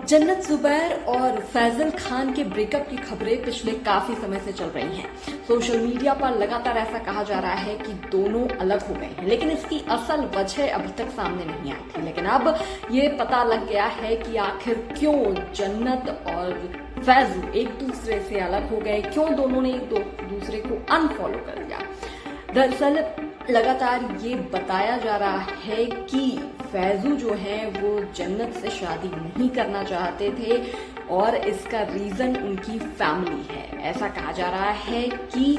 जन्नत जुबैर और फैजल खान के ब्रेकअप की खबरें पिछले काफी समय से चल रही हैं। सोशल मीडिया पर लगातार ऐसा कहा जा रहा है कि दोनों अलग हो गए हैं, लेकिन इसकी असल वजह अभी तक सामने नहीं आई थी। लेकिन अब ये पता लग गया है कि आखिर क्यों जन्नत और फैजल एक दूसरे से अलग हो गए, क्यों दोनों ने एक दूसरे को अनफॉलो कर दिया। दरअसल लगातार ये बताया जा रहा है कि फैजू जो है वो जन्नत से शादी नहीं करना चाहते थे और इसका रीजन उनकी फैमिली है। ऐसा कहा जा रहा है कि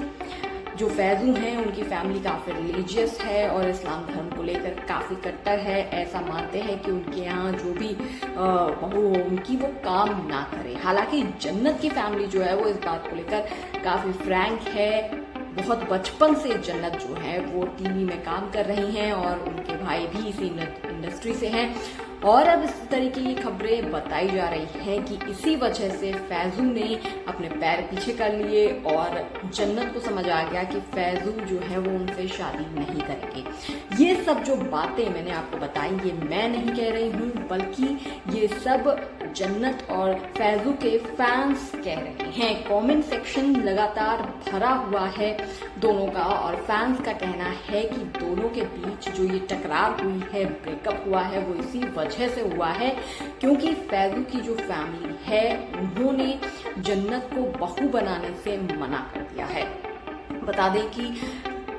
जो फैजू हैं उनकी फैमिली काफी रिलीजियस है और इस्लाम धर्म को लेकर काफी कट्टर है। ऐसा मानते हैं कि उनके यहाँ जो भी बहू हो उनकी वो काम ना करे। हालांकि जन्नत की फैमिली जो है वो इस बात को लेकर काफी फ्रैंक है। बहुत बचपन से जन्नत जो है वो टीवी में काम कर रही हैं और उनके भाई भी इसी इंडस्ट्री से हैं। और अब इस तरीके की खबरें बताई जा रही हैं कि इसी वजह से फैजू ने अपने पैर पीछे कर लिए और जन्नत को समझ आ गया कि फैजू जो है वो उनसे शादी नहीं करेंगे। ये सब जो बातें मैंने आपको बताई ये मैं नहीं कह रही हूँ, बल्कि ये सब जन्नत और फैजू के फैंस कह रहे हैं। कमेंट सेक्शन लगातार भरा हुआ है दोनों का और फैंस का कहना है कि दोनों के बीच जो ये टकरार हुई है, ब्रेकअप हुआ है, वो इसी वजह से हुआ है क्योंकि फैजू की जो फैमिली है उन्होंने जन्नत को बहू बनाने से मना कर दिया है। बता दें कि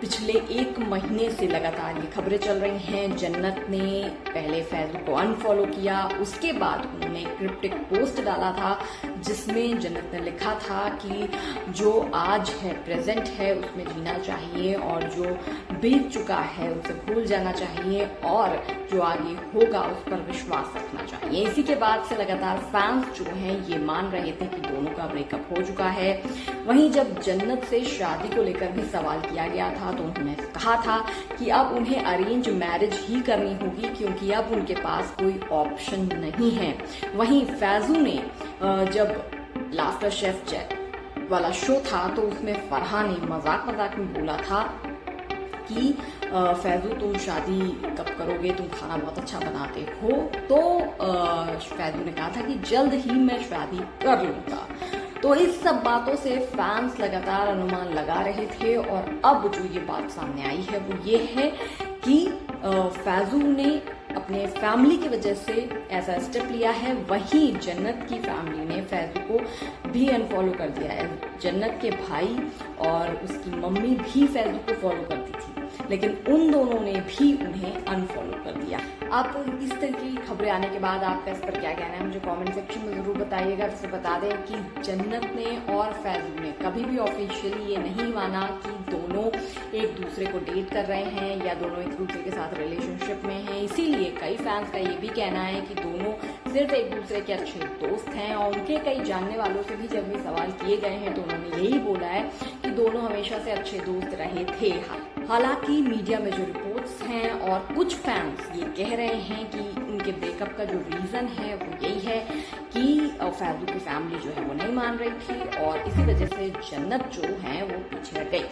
पिछले 1 महीने से लगातार ये खबरें चल रही हैं। जन्नत ने पहले फैजू को अनफॉलो किया, उसके बाद उन्होंने क्रिप्टिक पोस्ट डाला था जिसमें जन्नत ने लिखा था कि जो आज है, प्रेजेंट है, उसमें जीना चाहिए और जो बीत चुका है उसे भूल जाना चाहिए और जो आगे होगा उस पर विश्वास रखना चाहिए। इसी के बाद से लगातार फैंस जो हैं ये मान रहे थे कि दोनों का ब्रेकअप हो चुका है। वहीं जब जन्नत से शादी को लेकर भी सवाल किया गया था तो उन्होंने कहा था कि अब उन्हें अरेंज मैरिज ही करनी होगी क्योंकि अब उनके पास कोई ऑप्शन नहीं है। वहीं फैजू ने जब लाफ्टर शेफ वाला शो था तो उसमें फरहान ने मजाक में बोला था कि फैजू तुम शादी कब करोगे, तुम खाना बहुत अच्छा बनाते हो। तो फैजू ने कहा था कि जल्द ही मैं शादी कर लूंगा। तो इस सब बातों से फैंस लगातार अनुमान लगा रहे थे और अब जो ये बात सामने आई है वो ये है कि फैजू ने अपने फैमिली की वजह से ऐसा स्टेप लिया है। वहीं जन्नत की फैमिली ने फैजू को भी अनफॉलो कर दिया है। जन्नत के भाई और उसकी मम्मी भी फैजू को फॉलो करती थी, लेकिन उन दोनों ने भी उन्हें अनफॉलो कर दिया। आप इस तरह की खबरें आने के बाद आपका इस पर क्या कहना है मुझे कमेंट सेक्शन में जरूर बताइएगा। वैसे बता दें कि जन्नत ने और फैजू ने कभी भी ऑफिशियली ये नहीं माना कि दोनों एक दूसरे को डेट कर रहे हैं या दोनों एक दूसरे के साथ रिलेशनशिप में हैं। इसीलिए कई फैंस का ये भी कहना है कि दोनों सिर्फ एक दूसरे के अच्छे दोस्त हैं और उनके कई जानने वालों से भी जब ये सवाल किए गए हैं तो उन्होंने यही बोला है कि दोनों हमेशा से अच्छे दोस्त रहे थे। हालांकि मीडिया में जो रिपोर्ट्स हैं और कुछ फैंस ये कह रहे हैं कि उनके ब्रेकअप का जो रीजन है वो यही है कि फैजू की फैमिली जो है वो नहीं मान रही थी और इसी वजह से जन्नत जो है वो पीछे हट गई।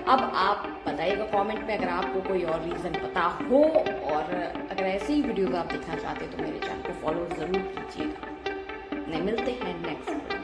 अब आप बताइएगा कमेंट में अगर आपको कोई और रीजन पता हो और अगर ऐसे ही वीडियोस आप देखना चाहते हैं तो मेरे चैनल को फॉलो जरूर कीजिएगा। मिलते हैं नेक्स्ट